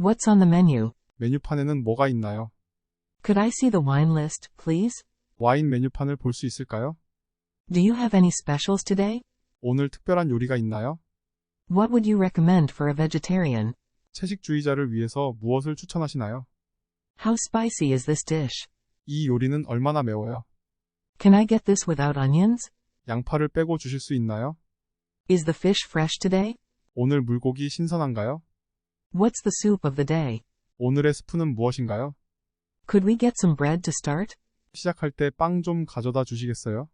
What's on the menu? 메뉴판에는 뭐가 있나요? Could I see the wine list, please? 와인 메뉴판을 볼 수 있을까요? Do you have any specials today? 오늘 특별한 요리가 있나요? What would you recommend for a vegetarian? 채식주의자를 위해서 무엇을 추천하시나요? How spicy is this dish? 이 요리는 얼마나 매워요? Can I get this without onions? 양파를 빼고 주실 수 있나요? Is the fish fresh today? 오늘 물고기 신선한가요? What's the soup of the day? 오늘의 스프는 무엇인가요? Could we get some bread to start? 시작할 때 빵 좀 가져다 주시겠어요?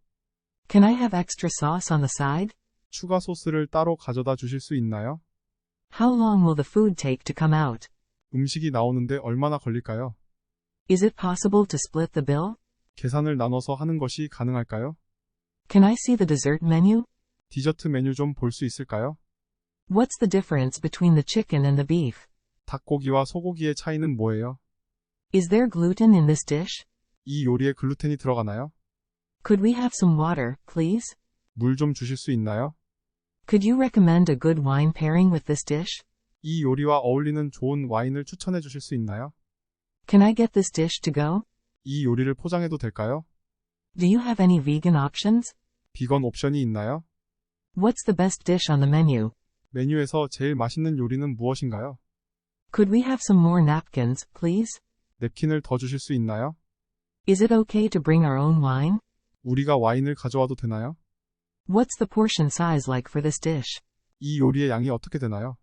Can I have extra sauce on the side? 추가 소스를 따로 가져다 주실 수 있나요? How long will the food take to come out? 음식이 나오는데 얼마나 걸릴까요? Is it possible to split the bill? 계산을 나눠서 하는 것이 가능할까요? Can I see the dessert menu? 디저트 메뉴 좀 볼 수 있을까요? What's the difference between the chicken and the beef? 닭고기와 소고기의 차이는 뭐예요? Is there gluten in this dish? 이 요리에 글루텐이 들어가나요? Could we have some water, please? 물 좀 주실 수 있나요? Could you recommend a good wine pairing with this dish? 이 요리와 어울리는 좋은 와인을 추천해 주실 수 있나요? Can I get this dish to go? 이 요리를 포장해도 될까요? Do you have any vegan options? 비건 옵션이 있나요? What's the best dish on the menu? 메뉴에서 제일 맛있는 요리는 무엇인가요? Could we have some more napkins, please? 냅킨을 더 주실 수 있나요? Is it okay to bring our own wine? 우리가 와인을 가져와도 되나요? What's the portion size like for this dish? 이 요리의 양이 어떻게 되나요?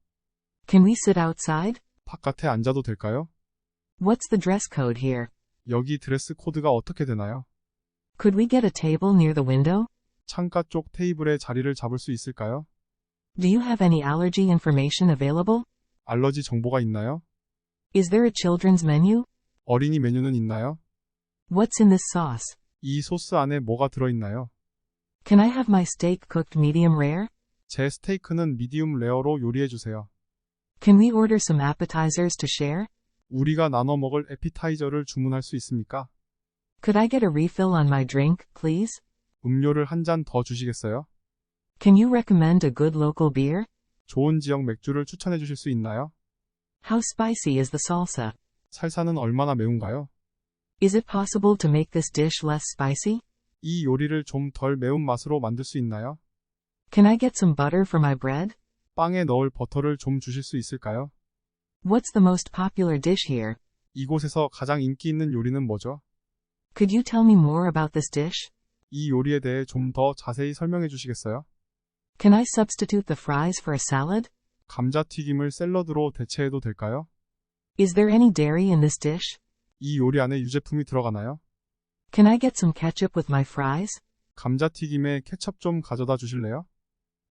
Can we sit outside? 바깥에 앉아도 될까요? What's the dress code here? 여기 드레스 코드가 어떻게 되나요? Could we get a table near the window? 창가 쪽 테이블에 자리를 잡을 수 있을까요? Do you have any allergy information available? 알러지 정보가 있나요? Is there a children's menu? 어린이 메뉴는 있나요? What's in this sauce? 이 소스 안에 뭐가 들어있나요? Can I have my steak cooked medium rare? 제 스테이크는 미디움 레어로 요리해 주세요. Can we order some appetizers to share? 우리가 나눠 먹을 에피타이저를 주문할 수 있습니까? Could I get a refill on my drink, please? 음료를 한 잔 더 주시겠어요? Can you recommend a good local beer? 좋은 지역 맥주를 추천해 주실 수 있나요? How spicy is the salsa? 살사는 얼마나 매운가요? Is it possible to make this dish less spicy? 이 요리를 좀 덜 매운 맛으로 만들 수 있나요? Can I get some butter for my bread? 빵에 넣을 버터를 좀 주실 수 있을까요? What's the most popular dish here? 이곳에서 가장 인기 있는 요리는 뭐죠? Could you tell me more about this dish? 이 요리에 대해 좀 더 자세히 설명해 주시겠어요? Can I substitute the fries for a salad? 감자튀김을 샐러드로 대체해도 될까요? Is there any dairy in this dish? 이 요리 안에 유제품이 들어가나요? Can I get some ketchup with my fries? 감자튀김에 케첩 좀 가져다 주실래요?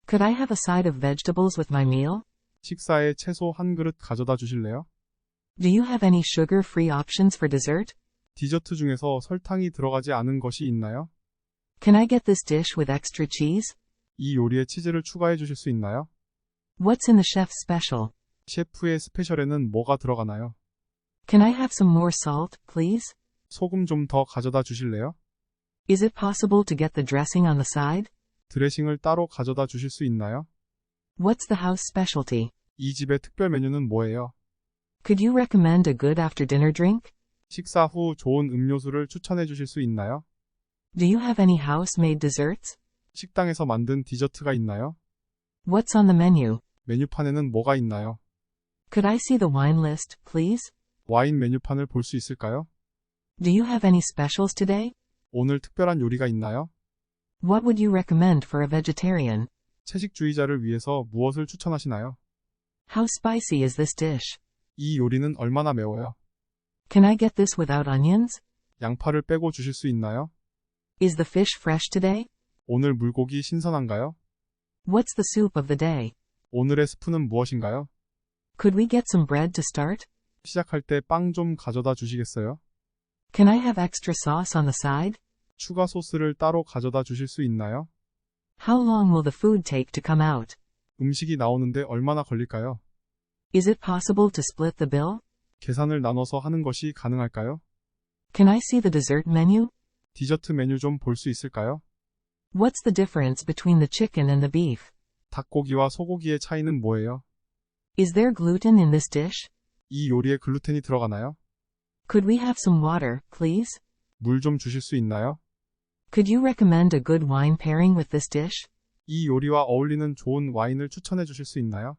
Could I have a side of vegetables with my meal? 식사에 채소 한 그릇 가져다 주실래요? Do you have any sugar-free options for dessert? 디저트 중에서 설탕이 들어가지 않은 것이 있나요? Can I get this dish with extra cheese? 이 요리에 치즈를 추가해 주실 수 있나요? What's in the chef's special? 셰프의 스페셜에는 뭐가 들어가나요? Can I have some more salt, please? 소금 좀 더 가져다 주실래요? Is it possible to get the dressing on the side? 드레싱을 따로 가져다 주실 수 있나요? What's the house specialty? 이 집의 특별 메뉴는 뭐예요? Could you recommend a good after-dinner drink? 식사 후 좋은 음료수를 추천해 주실 수 있나요? Do you have any house-made desserts? 식당에서 만든 디저트가 있나요? What's on the menu? 메뉴판에는 뭐가 있나요? Could I see the wine list, please? 와인 메뉴판을 볼 수 있을까요? Do you have any specials today? 오늘 특별한 요리가 있나요? What would you recommend for a vegetarian? 채식주의자를 위해서 무엇을 추천하시나요? How spicy is this dish? 이 요리는 얼마나 매워요? Can I get this without onions? 양파를 빼고 주실 수 있나요? Is the fish fresh today? 오늘 물고기 신선한가요? What's the soup of the day? 오늘의 스프는 무엇인가요? Could we get some bread to start? 시작할 때 빵 좀 가져다 주시겠어요? Can I have extra sauce on the side? 추가 소스를 따로 가져다 주실 수 있나요? How long will the food take to come out? 음식이 나오는데 얼마나 걸릴까요? Is it possible to split the bill? 계산을 나눠서 하는 것이 가능할까요? Can I see the dessert menu? 디저트 메뉴 좀 볼 수 있을까요? What's the difference between the chicken and the beef? 닭고기와 소고기의 차이는 뭐예요? Is there gluten in this dish? 이 요리에 글루텐이 들어가나요? Could we have some water, please? 물 좀 주실 수 있나요? Could you recommend a good wine pairing with this dish? 이 요리와 어울리는 좋은 와인을 추천해 주실 수 있나요?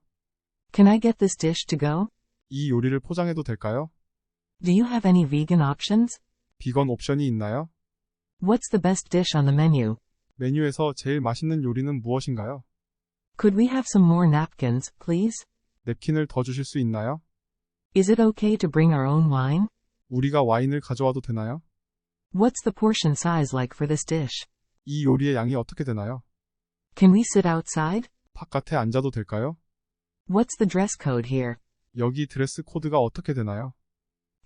Can I get this dish to go? 이 요리를 포장해도 될까요? Do you have any vegan options? 비건 옵션이 있나요? What's the best dish on the menu? 메뉴에서 제일 맛있는 요리는 무엇인가요? Could we have some more napkins, please? 냅킨을 더 주실 수 있나요? Is it okay to bring our own wine? 우리가 와인을 가져와도 되나요? What's the portion size like for this dish? 이 요리의 양이 어떻게 되나요? Can we sit outside? 바깥에 앉아도 될까요? What's the dress code here? 여기 드레스 코드가 어떻게 되나요?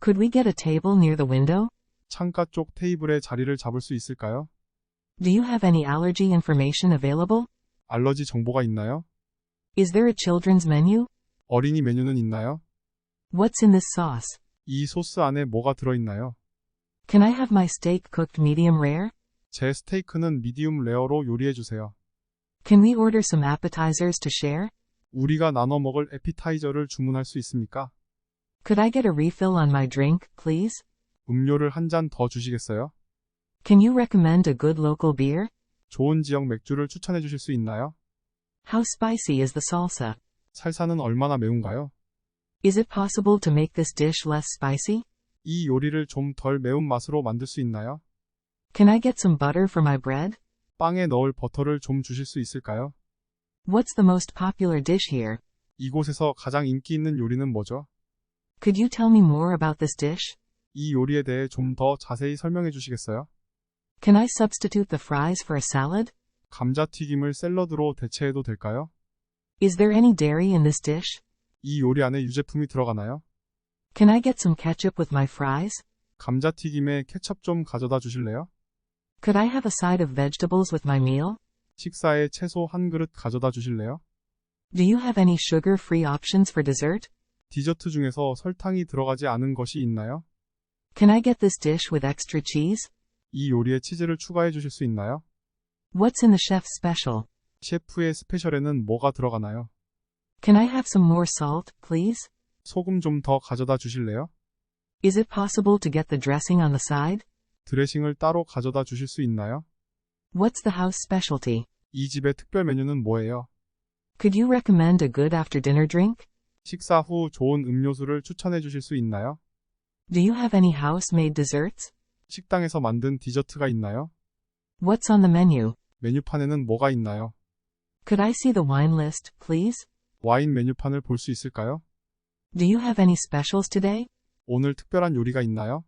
Could we get a table near the window? 창가 쪽 테이블에 자리를 잡을 수 있을까요? Do you have any allergy information available? 알러지 정보가 있나요? Is there a children's menu? 어린이 메뉴는 있나요? What's in this sauce? 이 소스 안에 뭐가 들어있나요? Can I have my steak cooked medium rare? 제 스테이크는 미디움 레어로 요리해 주세요. Can we order some appetizers to share? 우리가 나눠 먹을 에피타이저를 주문할 수 있습니까? Could I get a refill on my drink, please? 음료를 한 잔 더 주시겠어요? Can you recommend a good local beer? 좋은 지역 맥주를 추천해 주실 수 있나요? How spicy is the salsa? 살사는 얼마나 매운가요? Is it possible to make this dish less spicy? 이 요리를 좀 덜 매운 맛으로 만들 수 있나요? Can I get some butter for my bread? 빵에 넣을 버터를 좀 주실 수 있을까요? What's the most popular dish here? 이곳에서 가장 인기 있는 요리는 뭐죠? Could you tell me more about this dish? 이 요리에 대해 좀 더 자세히 설명해 주시겠어요? Can I substitute the fries for a salad? 감자튀김을 샐러드로 대체해도 될까요? Is there any dairy in this dish? 이 요리 안에 유제품이 들어가나요? Can I get some ketchup with my fries? 감자튀김에 케첩 좀 가져다 주실래요? Could I have a side of vegetables with my meal? 식사에 채소 한 그릇 가져다 주실래요? Do you have any sugar-free options for dessert? 디저트 중에서 설탕이 들어가지 않은 것이 있나요? Can I get this dish with extra cheese? 이 요리에 치즈를 추가해 주실 수 있나요? What's in the chef's special? 셰프의 스페셜에는 뭐가 들어가나요? Can I have some more salt, please? 소금 좀 더 가져다 주실래요? Is it possible to get the dressing on the side? 드레싱을 따로 가져다 주실 수 있나요? What's the house specialty? 이 집의 특별 메뉴는 뭐예요? Could you recommend a good after-dinner drink? 식사 후 좋은 음료수를 추천해 주실 수 있나요? Do you have any house-made desserts? 식당에서 만든 디저트가 있나요? What's on the menu? 메뉴판에는 뭐가 있나요? Could I see the wine list, please? 와인 메뉴판을 볼 수 있을까요? Do you have any specials today? 오늘 특별한 요리가 있나요?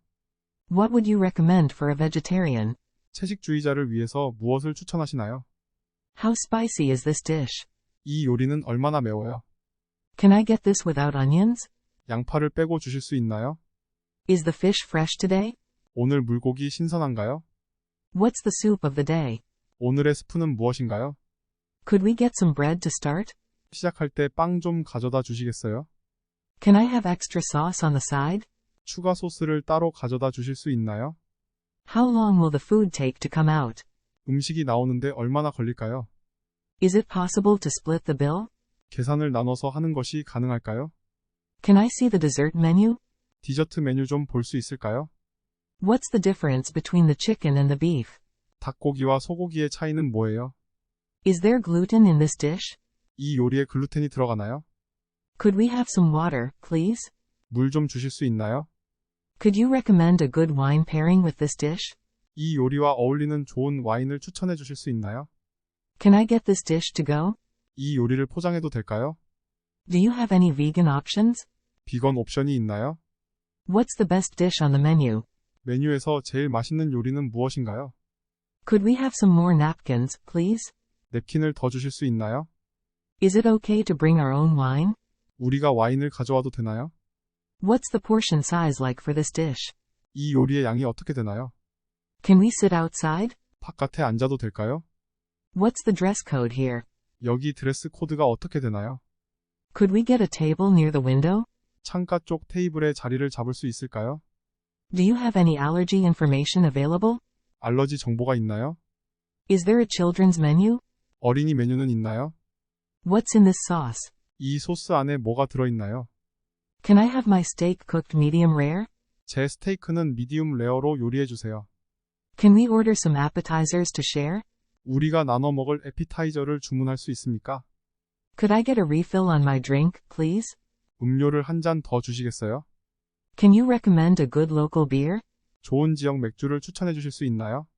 What would you recommend for a vegetarian? 채식주의자를 위해서 무엇을 추천하시나요? How spicy is this dish? 이 요리는 얼마나 매워요? Can I get this without onions? 양파를 빼고 주실 수 있나요? Is the fish fresh today? 오늘 물고기 신선한가요? What's the soup of the day? 오늘의 스프는 무엇인가요? Could we get some bread to start? 시작할 때 빵 좀 가져다 주시겠어요? Can I have extra sauce on the side? 추가 소스를 따로 가져다 주실 수 있나요? How long will the food take to come out? 음식이 나오는데 얼마나 걸릴까요? Is it possible to split the bill? 계산을 나눠서 하는 것이 가능할까요? Can I see the dessert menu? 디저트 메뉴 좀 볼 수 있을까요? What's the difference between the chicken and the beef? 닭고기와 소고기의 차이는 뭐예요? Is there gluten in this dish? 이 요리에 글루텐이 들어가나요? Could we have some water, please? 물 좀 주실 수 있나요? Could you recommend a good wine pairing with this dish? 이 요리와 어울리는 좋은 와인을 추천해 주실 수 있나요? Can I get this dish to go? 이 요리를 포장해도 될까요? Do you have any vegan options? 비건 옵션이 있나요? What's the best dish on the menu? 메뉴에서 제일 맛있는 요리는 무엇인가요? Could we have some more napkins, please? 냅킨을 더 주실 수 있나요? Is it okay to bring our own wine? 우리가 와인을 가져와도 되나요? What's the portion size like for this dish? 이 요리의 양이 어떻게 되나요? Can we sit outside? 바깥에 앉아도 될까요? What's the dress code here? 여기 드레스 코드가 어떻게 되나요? Could we get a table near the window? 창가 쪽 테이블에 자리를 잡을 수 있을까요? Do you have any allergy information available? 알러지 정보가 있나요? Is there a children's menu? 어린이 메뉴는 있나요? What's in this sauce? 이 소스 안에 뭐가 들어있나요? Can I have my steak cooked medium rare? 제 스테이크는 미디움 레어로 요리해 주세요. Can we order some appetizers to share? 우리가 나눠 먹을 에피타이저를 주문할 수 있습니까? Could I get a refill on my drink, please? 음료를 한 잔 더 주시겠어요? Can you recommend a good local beer? 좋은 지역 맥주를 추천해 주실 수 있나요?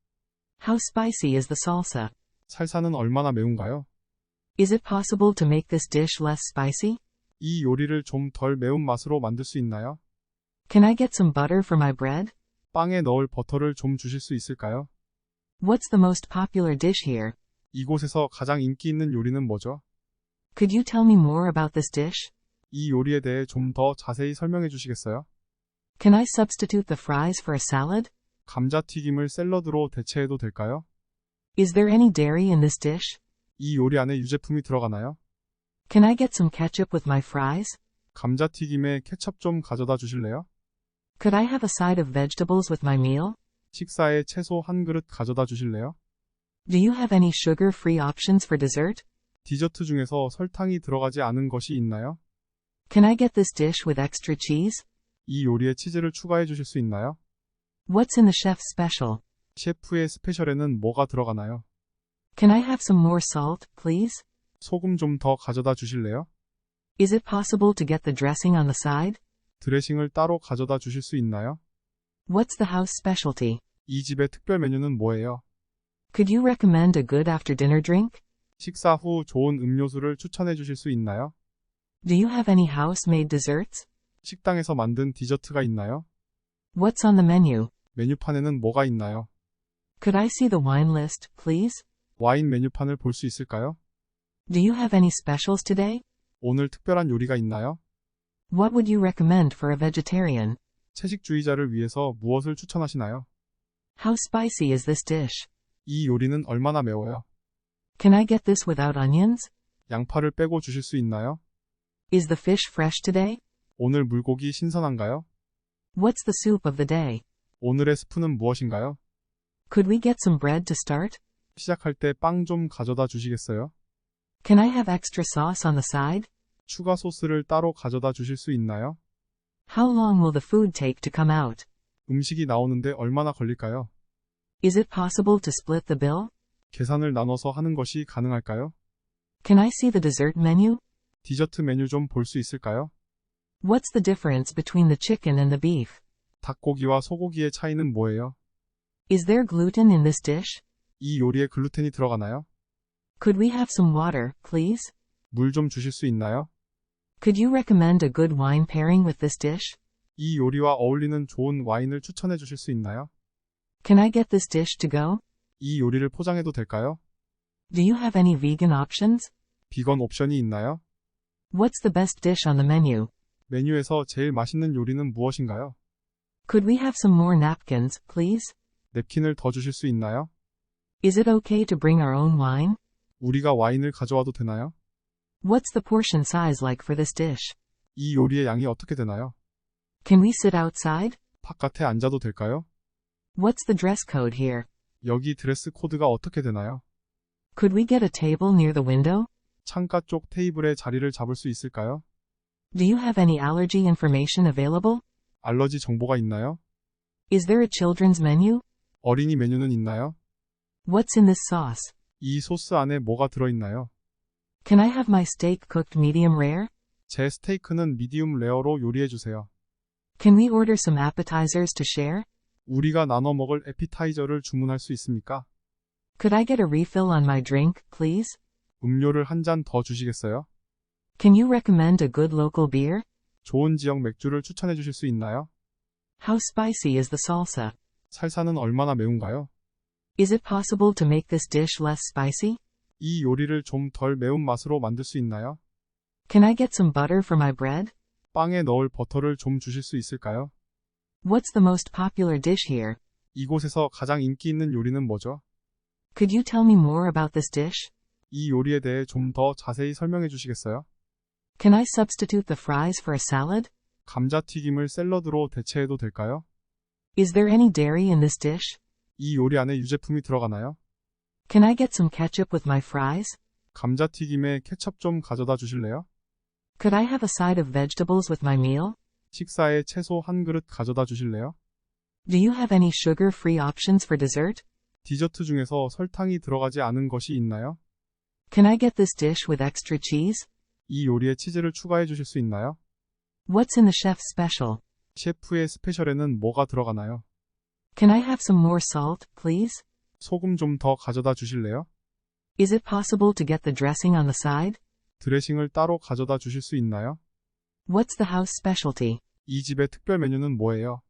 How spicy is the salsa? 살사는 얼마나 매운가요? Is it possible to make this dish less spicy? 이 요리를 좀 덜 매운 맛으로 만들 수 있나요? Can I get some butter for my bread? 빵에 넣을 버터를 좀 주실 수 있을까요? What's the most popular dish here? 이곳에서 가장 인기 있는 요리는 뭐죠? Could you tell me more about this dish? 이 요리에 대해 좀 더 자세히 설명해 주시겠어요? Can I substitute the fries for a salad? 감자튀김을 샐러드로 대체해도 될까요? Is there any dairy in this dish? 이 요리 안에 유제품이 들어가나요? Can I get some ketchup with my fries? 감자튀김에 케첩 좀 가져다 주실래요? Could I have a side of vegetables with my meal? 식사에 채소 한 그릇 가져다 주실래요? Do you have any sugar-free options for dessert? 디저트 중에서 설탕이 들어가지 않은 것이 있나요? Can I get this dish with extra cheese? 이 요리에 치즈를 추가해 주실 수 있나요? What's in the chef's special? 셰프의 스페셜에는 뭐가 들어가나요? Can I have some more salt, please? 소금 좀 더 가져다 주실래요? Is it possible to get the dressing on the side? 드레싱을 따로 가져다 주실 수 있나요? What's the house specialty? 이 집의 특별 메뉴는 뭐예요? Could you recommend a good after-dinner drink? 식사 후 좋은 음료수를 추천해 주실 수 있나요? Do you have any house-made desserts? 식당에서 만든 디저트가 있나요? What's on the menu? 메뉴판에는 뭐가 있나요? Could I see the wine list, please? 와인 메뉴판을 볼 수 있을까요? Do you have any specials today? 오늘 특별한 요리가 있나요? What would you recommend for a vegetarian? 채식주의자를 위해서 무엇을 추천하시나요? How spicy is this dish? 이 요리는 얼마나 매워요? Can I get this without onions? 양파를 빼고 주실 수 있나요? Is the fish fresh today? 오늘 물고기 신선한가요? What's the soup of the day? 오늘의 스프는 무엇인가요? Could we get some bread to start? 시작할 때 빵 좀 가져다 주시겠어요? Can I have extra sauce on the side? 추가 소스를 따로 가져다 주실 수 있나요? How long will the food take to come out? 음식이 나오는데 얼마나 걸릴까요? Is it possible to split the bill? 계산을 나눠서 하는 것이 가능할까요? Can I see the dessert menu? 디저트 메뉴 좀 볼 수 있을까요? What's the difference between the chicken and the beef? 닭고기와 소고기의 차이는 뭐예요? Is there gluten in this dish? 이 요리에 글루텐이 들어가나요? Could we have some water, please? 물 좀 주실 수 있나요? Could you recommend a good wine pairing with this dish? 이 요리와 어울리는 좋은 와인을 추천해 주실 수 있나요? Can I get this dish to go? 이 요리를 포장해도 될까요? Do you have any vegan options? 비건 옵션이 있나요? What's the best dish on the menu? 메뉴에서 제일 맛있는 요리는 무엇인가요? Could we have some more napkins, please? 냅킨을 더 주실 수 있나요? Is it okay to bring our own wine? 우리가 와인을 가져와도 되나요? What's the portion size like for this dish? 이 요리의 양이 어떻게 되나요? Can we sit outside? 바깥에 앉아도 될까요? What's the dress code here? 여기 드레스 코드가 어떻게 되나요? Could we get a table near the window? 창가 쪽 테이블에 자리를 잡을 수 있을까요? Do you have any allergy information available? 알러지 정보가 있나요? Is there a children's menu? 어린이 메뉴는 있나요? What's in this sauce? 이 소스 안에 뭐가 들어있나요? Can I have my steak cooked medium rare? 제 스테이크는 미디움 레어로 요리해 주세요. Can we order some appetizers to share? 우리가 나눠 먹을 에피타이저를 주문할 수 있습니까? Could I get a refill on my drink, please? 음료를 한 잔 더 주시겠어요? Can you recommend a good local beer? 좋은 지역 맥주를 추천해 주실 수 있나요? How spicy is the salsa? 살사는 얼마나 매운가요? Is it possible to make this dish less spicy? 이 요리를 좀 덜 매운 맛으로 만들 수 있나요? Can I get some butter for my bread? 빵에 넣을 버터를 좀 주실 수 있을까요? What's the most popular dish here? 이곳에서 가장 인기 있는 요리는 뭐죠? Could you tell me more about this dish? 이 요리에 대해 좀 더 자세히 설명해 주시겠어요? Can I substitute the fries for a salad? 감자튀김을 샐러드로 대체해도 될까요? Is there any dairy in this dish? 이 요리 안에 유제품이 들어가나요? Can I get some ketchup with my fries? 감자튀김에 케첩 좀 가져다 주실래요? Could I have a side of vegetables with my meal? 식사에 채소 한 그릇 가져다 주실래요? Do you have any sugar-free options for dessert? 디저트 중에서 설탕이 들어가지 않은 것이 있나요? Can I get this dish with extra cheese? 이 요리에 치즈를 추가해 주실 수 있나요? What's in the chef's special? 셰프의 스페셜에는 뭐가 들어가나요? Can I have some more salt, please? 소금 좀 더 가져다 주실래요? Is it possible to get the dressing on the side? 드레싱을 따로 가져다 주실 수 있나요? What's the house specialty? 이 집의 특별 메뉴는 뭐예요?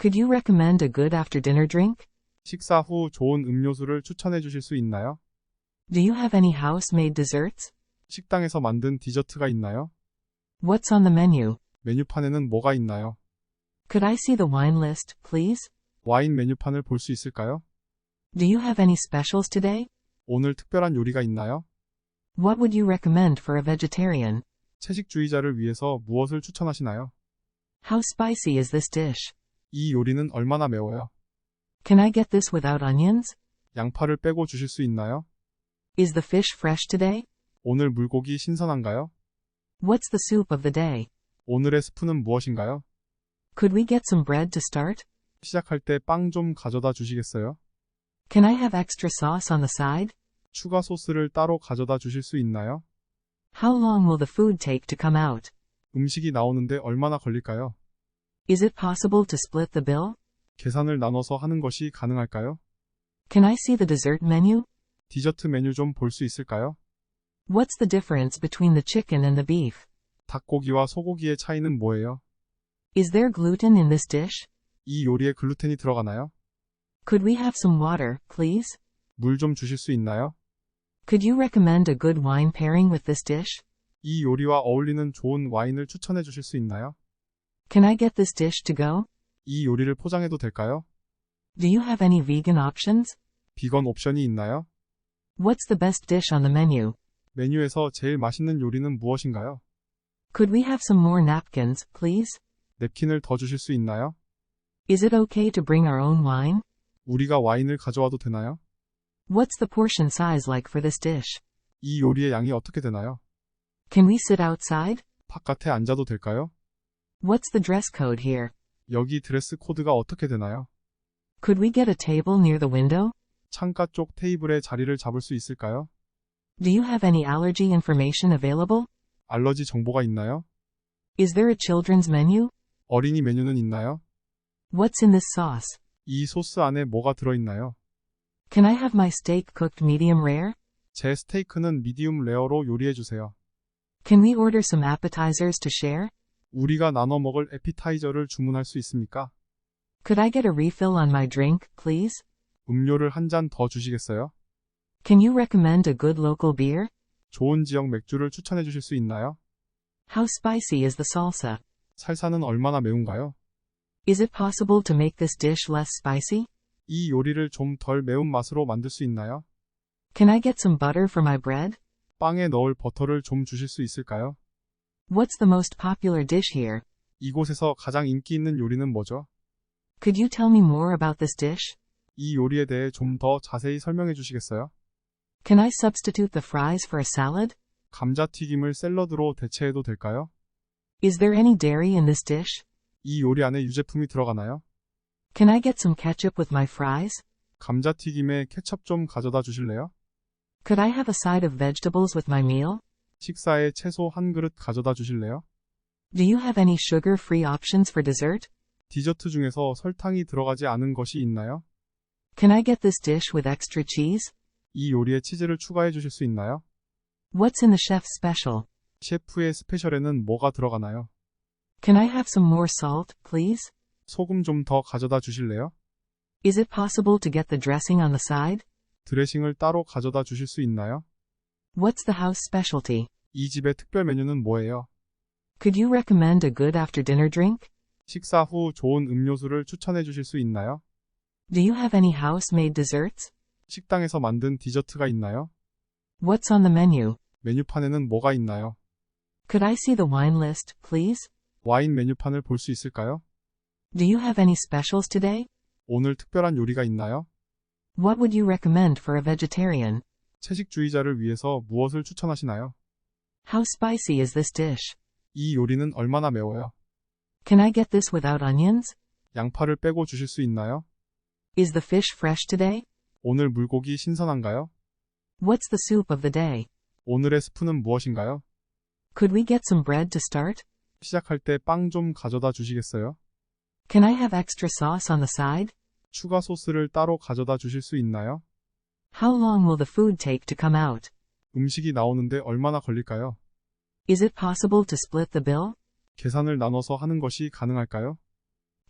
Could you recommend a good after-dinner drink? 식사 후 좋은 음료수를 추천해 주실 수 있나요? Do you have any house-made desserts? 식당에서 만든 디저트가 있나요? What's on the menu? 메뉴판에는 뭐가 있나요? Could I see the wine list, please? 와인 메뉴판을 볼 수 있을까요? Do you have any specials today? 오늘 특별한 요리가 있나요? What would you recommend for a vegetarian? 채식주의자를 위해서 무엇을 추천하시나요? How spicy is this dish? 이 요리는 얼마나 매워요? Can I get this without onions? 양파를 빼고 주실 수 있나요? Is the fish fresh today? 오늘 물고기 신선한가요? What's the soup of the day? 오늘의 스프는 무엇인가요? Could we get some bread to start? 시작할 때 빵 좀 가져다 주시겠어요? Can I have extra sauce on the side? 추가 소스를 따로 가져다 주실 수 있나요? How long will the food take to come out? 음식이 나오는데 얼마나 걸릴까요? Is it possible to split the bill? 계산을 나눠서 하는 것이 가능할까요? Can I see the dessert menu? 디저트 메뉴 좀 볼 수 있을까요? What's the difference between the chicken and the beef? 닭고기와 소고기의 차이는 뭐예요? Is there gluten in this dish? 이 요리에 글루텐이 들어가나요? Could we have some water, please? 물 좀 주실 수 있나요? Could you recommend a good wine pairing with this dish? 이 요리와 어울리는 좋은 와인을 추천해 주실 수 있나요? Can I get this dish to go? 이 요리를 포장해도 될까요? Do you have any vegan options? 비건 옵션이 있나요? What's the best dish on the menu? 메뉴에서 제일 맛있는 요리는 무엇인가요? Could we have some more napkins, please? 냅킨을 더 주실 수 있나요? Is it okay to bring our own wine? 우리가 와인을 가져와도 되나요? What's the portion size like for this dish? 이 요리의 양이 어떻게 되나요? Can we sit outside? 바깥에 앉아도 될까요? What's the dress code here? 여기 드레스 코드가 어떻게 되나요? Could we get a table near the window? 창가 쪽 테이블에 자리를 잡을 수 있을까요? Do you have any allergy information available? 알러지 정보가 있나요? Is there a children's menu? 어린이 메뉴는 있나요? What's in this sauce? 이 소스 안에 뭐가 들어있나요? Can I have my steak cooked medium rare? 제 스테이크는 미디움 레어로 요리해 주세요. Can we order some appetizers to share? 우리가 나눠 먹을 에피타이저를 주문할 수 있습니까? Could I get a refill on my drink, please? 음료를 한 잔 더 주시겠어요? Can you recommend a good local beer? 좋은 지역 맥주를 추천해 주실 수 있나요? How spicy is the salsa? 살사는 얼마나 매운가요? Is it possible to make this dish less spicy? 이 요리를 좀 덜 매운 맛으로 만들 수 있나요? Can I get some butter for my bread? 빵에 넣을 버터를 좀 주실 수 있을까요? What's the most popular dish here? 이곳에서 가장 인기 있는 요리는 뭐죠? Could you tell me more about this dish? 이 요리에 대해 좀 더 자세히 설명해 주시겠어요? Can I substitute the fries for a salad? 감자튀김을 샐러드로 대체해도 될까요? Is there any dairy in this dish? 이 요리 안에 유제품이 들어가나요? Can I get some ketchup with my fries? 감자튀김에 케첩 좀 가져다 주실래요? Could I have a side of vegetables with my meal? 식사에 채소 한 그릇 가져다 주실래요? Do you have any sugar-free options for dessert? 디저트 중에서 설탕이 들어가지 않은 것이 있나요? Can I get this dish with extra cheese? 이 요리에 치즈를 추가해 주실 수 있나요? What's in the chef's special? 셰프의 스페셜에는 뭐가 들어가나요? Can I have some more salt, please? 소금 좀 더 가져다 주실래요? Is it possible to get the dressing on the side? 드레싱을 따로 가져다 주실 수 있나요? What's the house specialty? 이 집의 특별 메뉴는 뭐예요? Could you recommend a good after-dinner drink? 식사 후 좋은 음료수를 추천해 주실 수 있나요? Do you have any house-made desserts? 식당에서 만든 디저트가 있나요? What's on the menu? 메뉴판에는 뭐가 있나요? Could I see the wine list, please? 와인 메뉴판을 볼 수 있을까요? Do you have any specials today? 오늘 특별한 요리가 있나요? What would you recommend for a vegetarian? 채식주의자를 위해서 무엇을 추천하시나요? How spicy is this dish? 이 요리는 얼마나 매워요? Can I get this without onions? 양파를 빼고 주실 수 있나요? Is the fish fresh today? 오늘 물고기 신선한가요? What's the soup of the day? 오늘의 스프는 무엇인가요? Could we get some bread to start? 시작할 때 빵 좀 가져다 주시겠어요? Can I have extra sauce on the side? 추가 소스를 따로 가져다 주실 수 있나요? How long will the food take to come out? 음식이 나오는데 얼마나 걸릴까요? Is it possible to split the bill? 계산을 나눠서 하는 것이 가능할까요?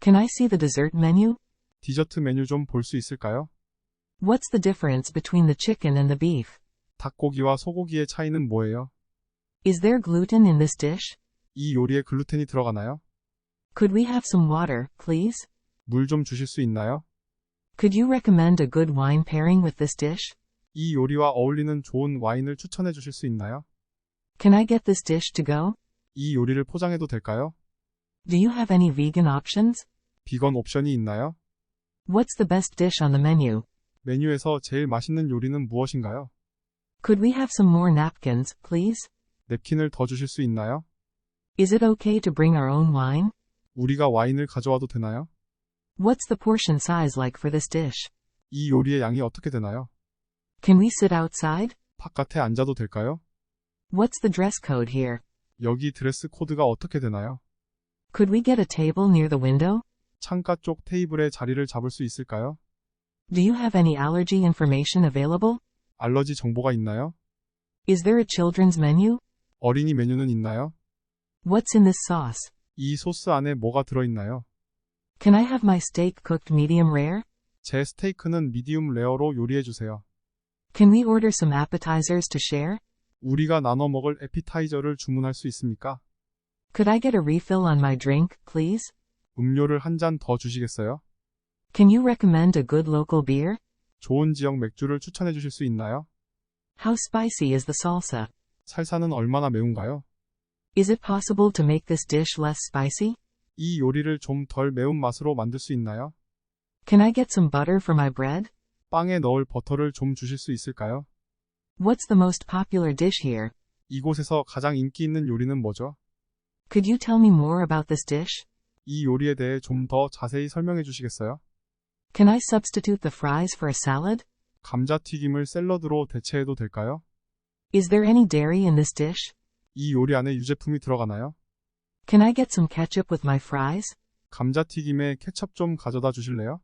Can I see the dessert menu? 디저트 메뉴 좀 볼 수 있을까요? What's the difference between the chicken and the beef? 닭고기와 소고기의 차이는 뭐예요? Is there gluten in this dish? 이 요리에 글루텐이 들어가나요? Could we have some water, please? 물 좀 주실 수 있나요? Could you recommend a good wine pairing with this dish? 이 요리와 어울리는 좋은 와인을 추천해 주실 수 있나요? Can I get this dish to go? 이 요리를 포장해도 될까요? Do you have any vegan options? 비건 옵션이 있나요? What's the best dish on the menu? 메뉴에서 제일 맛있는 요리는 무엇인가요? Could we have some more napkins, please? 냅킨을 더 주실 수 있나요? Is it okay to bring our own wine? 우리가 와인을 가져와도 되나요? What's the portion size like for this dish? 이 요리의 양이 어떻게 되나요? Can we sit outside? 바깥에 앉아도 될까요? What's the dress code here? 여기 드레스 코드가 어떻게 되나요? Could we get a table near the window? 창가 쪽 테이블에 자리를 잡을 수 있을까요? Do you have any allergy information available? 알러지 정보가 있나요? Is there a children's menu? 어린이 메뉴는 있나요? What's in this sauce? 이 소스 안에 뭐가 들어있나요? Can I have my steak cooked medium rare? 제 스테이크는 미디움 레어로 요리해 주세요. Can we order some appetizers to share? 우리가 나눠 먹을 에피타이저를 주문할 수 있습니까? Could I get a refill on my drink, please? 음료를 한 잔 더 주시겠어요? Can you recommend a good local beer? 좋은 지역 맥주를 추천해 주실 수 있나요? How spicy is the salsa? 살사는 얼마나 매운가요? Is it possible to make this dish less spicy? 이 요리를 좀 덜 매운 맛으로 만들 수 있나요? Can I get some butter for my bread? 빵에 넣을 버터를 좀 주실 수 있을까요? What's the most popular dish here? 이곳에서 가장 인기 있는 요리는 뭐죠? Could you tell me more about this dish? 이 요리에 대해 좀 더 자세히 설명해 주시겠어요? Can I substitute the fries for a salad? 감자튀김을 샐러드로 대체해도 될까요? Is there any dairy in this dish? 이 요리 안에 유제품이 들어가나요? Can I get some ketchup with my fries? 감자튀김에 케첩 좀 가져다 주실래요?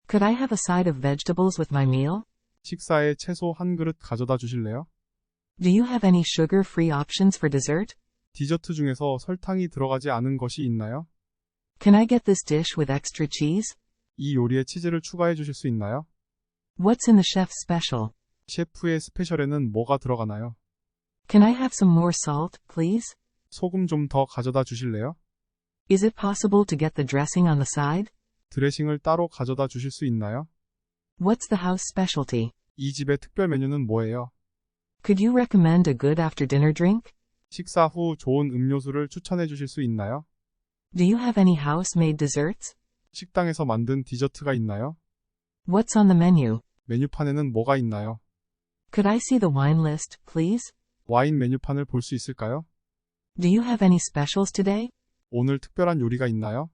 Could I have a side of vegetables with my meal? 식사에 채소 한 그릇 가져다 주실래요? Do you have any sugar-free options for dessert? 디저트 중에서 설탕이 들어가지 않은 것이 있나요? Can I get this dish with extra cheese? 이 요리에 치즈를 추가해 주실 수 있나요? What's in the chef's special? 셰프의 스페셜에는 뭐가 들어가나요? Can I have some more salt, please? 소금 좀 더 가져다 주실래요? Is it possible to get the dressing on the side? 드레싱을 따로 가져다 주실 수 있나요? What's the house specialty? 이 집의 특별 메뉴는 뭐예요? Could you recommend a good after-dinner drink? 식사 후 좋은 음료수를 추천해 주실 수 있나요? Do you have any house-made desserts? 식당에서 만든 디저트가 있나요? What's on the menu? 메뉴판에는 뭐가 있나요? Could I see the wine list, please? 와인 메뉴판을 볼 수 있을까요? Do you have any specials today? 오늘 특별한 요리가 있나요?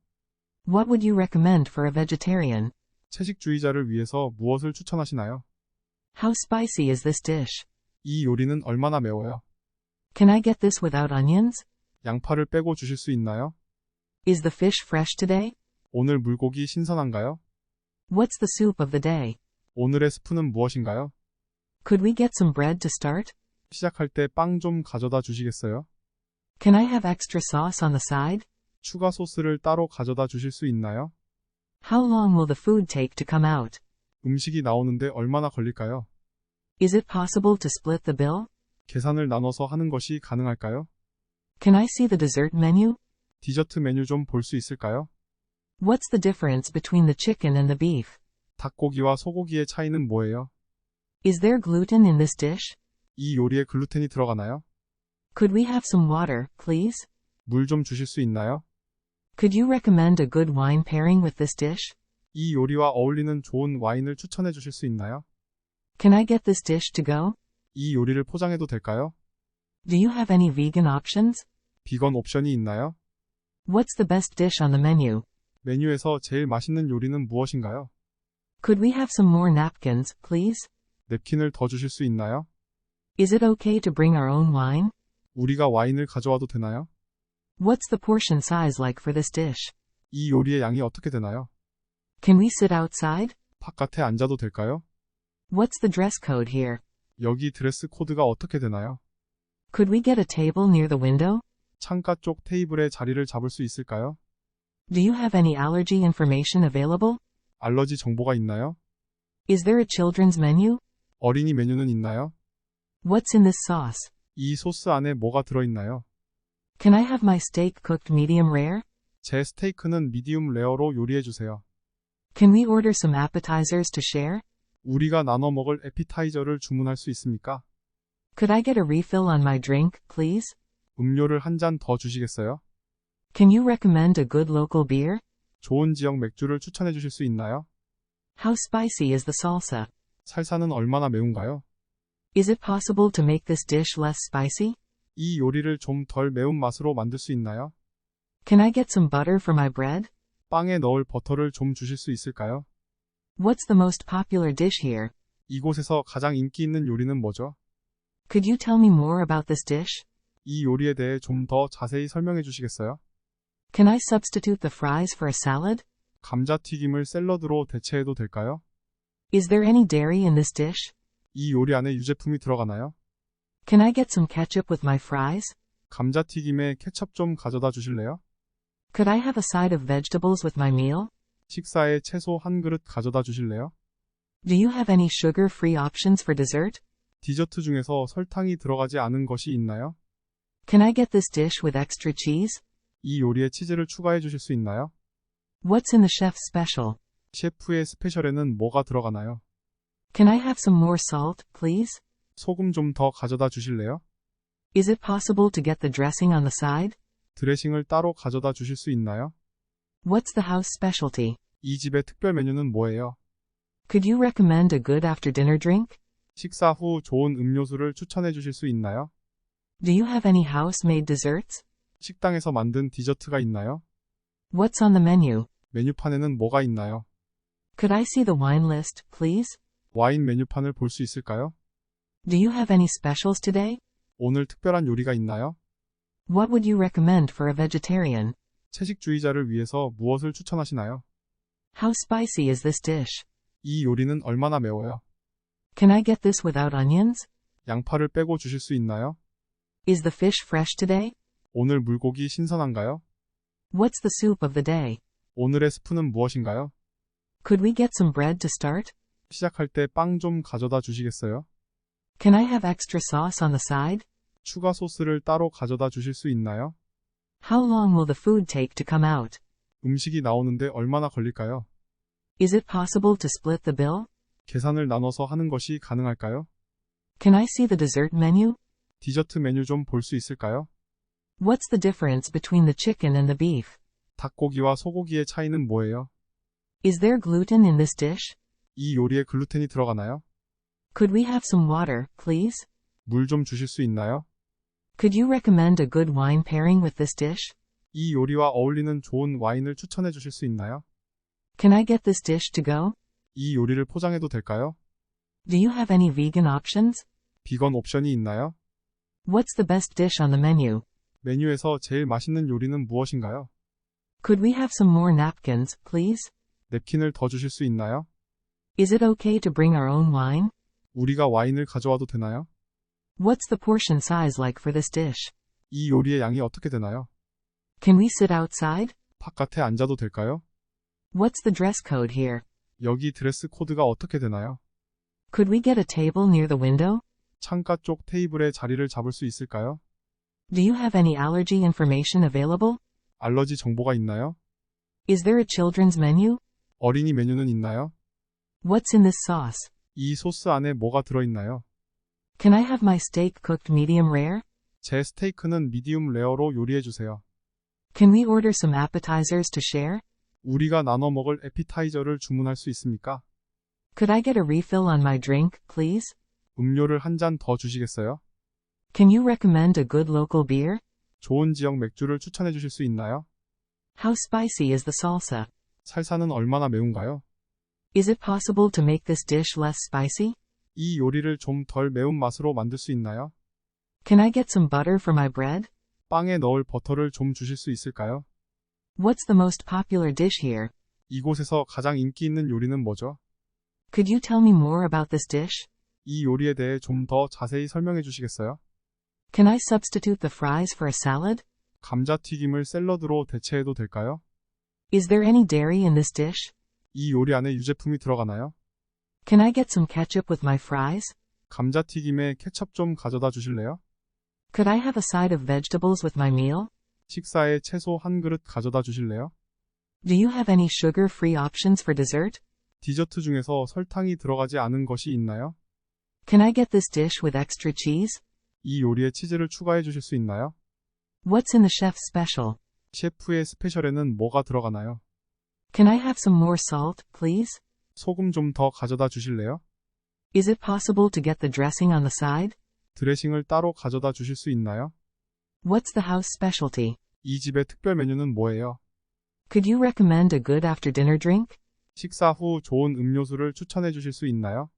What would you recommend for a vegetarian? 채식주의자를 위해서 무엇을 추천하시나요? How spicy is this dish? 이 요리는 얼마나 매워요? Can I get this without onions? 양파를 빼고 주실 수 있나요? Is the fish fresh today? 오늘 물고기 신선한가요? What's the soup of the day? 오늘의 스프는 무엇인가요? Could we get some bread to start? 시작할 때 빵 좀 가져다 주시겠어요? Can I have extra sauce on the side? 추가 소스를 따로 가져다 주실 수 있나요? How long will the food take to come out? 음식이 나오는데 얼마나 걸릴까요? Is it possible to split the bill? 계산을 나눠서 하는 것이 가능할까요? Can I see the dessert menu? 디저트 메뉴 좀 볼 수 있을까요? What's the difference between the chicken and the beef? 닭고기와 소고기의 차이는 뭐예요? Is there gluten in this dish? 이 요리에 글루텐이 들어가나요? Could we have some water, please? 물 좀 주실 수 있나요? Could you recommend a good wine pairing with this dish? 이 요리와 어울리는 좋은 와인을 추천해 주실 수 있나요? Can I get this dish to go? 이 요리를 포장해도 될까요? Do you have any vegan options? 비건 옵션이 있나요? What's the best dish on the menu? 메뉴에서 제일 맛있는 요리는 무엇인가요? Could we have some more napkins, please? 냅킨을 더 주실 수 있나요? Is it okay to bring our own wine? 우리가 와인을 가져와도 되나요? What's the portion size like for this dish? 이 요리의 양이 어떻게 되나요? Can we sit outside? 바깥에 앉아도 될까요? What's the dress code here? 여기 드레스 코드가 어떻게 되나요? Could we get a table near the window? 창가 쪽 테이블에 자리를 잡을 수 있을까요? Do you have any allergy information available? 알러지 정보가 있나요? Is there a children's menu? 어린이 메뉴는 있나요? What's in this sauce? 이 소스 안에 뭐가 들어있나요? Can I have my steak cooked medium rare? 제 스테이크는 미디움 레어로 요리해 주세요. Can we order some appetizers to share? 우리가 나눠 먹을 에피타이저를 주문할 수 있습니까? Could I get a refill on my drink, please? 음료를 한 잔 더 주시겠어요? Can you recommend a good local beer? 좋은 지역 맥주를 추천해 주실 수 있나요? How spicy is the salsa? 살사는 얼마나 매운가요? Is it possible to make this dish less spicy? 이 요리를 좀 덜 매운 맛으로 만들 수 있나요? Can I get some butter for my bread? 빵에 넣을 버터를 좀 주실 수 있을까요? What's the most popular dish here? 이곳에서 가장 인기 있는 요리는 뭐죠? Could you tell me more about this dish? 이 요리에 대해 좀 더 자세히 설명해 주시겠어요? Can I substitute the fries for a salad? 감자튀김을 샐러드로 대체해도 될까요? Is there any dairy in this dish? 이 요리 안에 유제품이 들어가나요? Can I get some ketchup with my fries? 감자튀김에 케첩 좀 가져다 주실래요? Could I have a side of vegetables with my meal? 식사에 채소 한 그릇 가져다 주실래요? Do you have any sugar-free options for dessert? 디저트 중에서 설탕이 들어가지 않은 것이 있나요? Can I get this dish with extra cheese? 이 요리에 치즈를 추가해 주실 수 있나요? What's in the chef's special? 셰프의 스페셜에는 뭐가 들어가나요? Can I have some more salt, please? 소금 좀 더 가져다 주실래요? Is it possible to get the dressing on the side? 드레싱을 따로 가져다 주실 수 있나요? What's the house specialty? 이 집의 특별 메뉴는 뭐예요? Could you recommend a good after-dinner drink? 식사 후 좋은 음료수를 추천해 주실 수 있나요? Do you have any house-made desserts? 식당에서 만든 디저트가 있나요? What's on the menu? 메뉴판에는 뭐가 있나요? Could I see the wine list, please? 와인 메뉴판을 볼 수 있을까요? Do you have any specials today? 오늘 특별한 요리가 있나요? What would you recommend for a vegetarian? 채식주의자를 위해서 무엇을 추천하시나요? How spicy is this dish? 이 요리는 얼마나 매워요? Can I get this without onions? 양파를 빼고 주실 수 있나요? Is the fish fresh today? 오늘 물고기 신선한가요? What's the soup of the day? 오늘의 스프는 무엇인가요? Could we get some bread to start? 시작할 때 빵 좀 가져다 주시겠어요? Can I have extra sauce on the side? 추가 소스를 따로 가져다 주실 수 있나요? How long will the food take to come out? 음식이 나오는데 얼마나 걸릴까요? Is it possible to split the bill? 계산을 나눠서 하는 것이 가능할까요? Can I see the dessert menu? 디저트 메뉴 좀 볼 수 있을까요? What's the difference between the chicken and the beef? 닭고기와 소고기의 차이는 뭐예요? Is there gluten in this dish? 이 요리에 글루텐이 들어가나요? Could we have some water, please? 물 좀 주실 수 있나요? Could you recommend a good wine pairing with this dish? 이 요리와 어울리는 좋은 와인을 추천해 주실 수 있나요? Can I get this dish to go? 이 요리를 포장해도 될까요? Do you have any vegan options? 비건 옵션이 있나요? What's the best dish on the menu? 메뉴에서 제일 맛있는 요리는 무엇인가요? Could we have some more napkins, please? 냅킨을 더 주실 수 있나요? Is it okay to bring our own wine? 우리가 와인을 가져와도 되나요? What's the portion size like for this dish? 이 요리의 양이 어떻게 되나요? Can we sit outside? 바깥에 앉아도 될까요? What's the dress code here? 여기 드레스 코드가 어떻게 되나요? Could we get a table near the window? 창가 쪽 테이블에 자리를 잡을 수 있을까요? Do you have any allergy information available? 알러지 정보가 있나요? Is there a children's menu? 어린이 메뉴는 있나요? What's in this sauce? 이 소스 안에 뭐가 들어있나요? Can I have my steak cooked medium rare? 제 스테이크는 미디움 레어로 요리해 주세요. Can we order some appetizers to share? 우리가 나눠 먹을 에피타이저를 주문할 수 있습니까? Could I get a refill on my drink, please? 음료를 한 잔 더 주시겠어요? Can you recommend a good local beer? 좋은 지역 맥주를 추천해 주실 수 있나요? How spicy is the salsa? 살사는 얼마나 매운가요? Is it possible to make this dish less spicy? 이 요리를 좀 덜 매운 맛으로 만들 수 있나요? Can I get some butter for my bread? 빵에 넣을 버터를 좀 주실 수 있을까요? What's the most popular dish here? 이곳에서 가장 인기 있는 요리는 뭐죠? Could you tell me more about this dish? 이 요리에 대해 좀 더 자세히 설명해 주시겠어요? Can I substitute the fries for a salad? 감자튀김을 샐러드로 대체해도 될까요? Is there any dairy in this dish? 이 요리 안에 유제품이 들어가나요? Can I get some ketchup with my fries? 감자튀김에 케첩 좀 가져다 주실래요? Could I have a side of vegetables with my meal? 식사에 채소 한 그릇 가져다 주실래요? Do you have any sugar-free options for dessert? 디저트 중에서 설탕이 들어가지 않은 것이 있나요? Can I get this dish with extra cheese? 이 요리에 치즈를 추가해 주실 수 있나요? What's in the chef's special? 셰프의 스페셜에는 뭐가 들어가나요? Can I have some more salt, please? 소금 좀 더 가져다 주실래요? Is it possible to get the dressing on the side? 드레싱을 따로 가져다 주실 수 있나요? What's the house specialty? 이 집의 특별 메뉴는 뭐예요? Could you recommend a good after-dinner drink? 식사 후 좋은 음료수를 추천해 주실 수 있나요?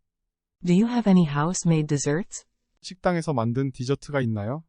Do you have any house-made desserts? 식당에서 만든 디저트가 있나요?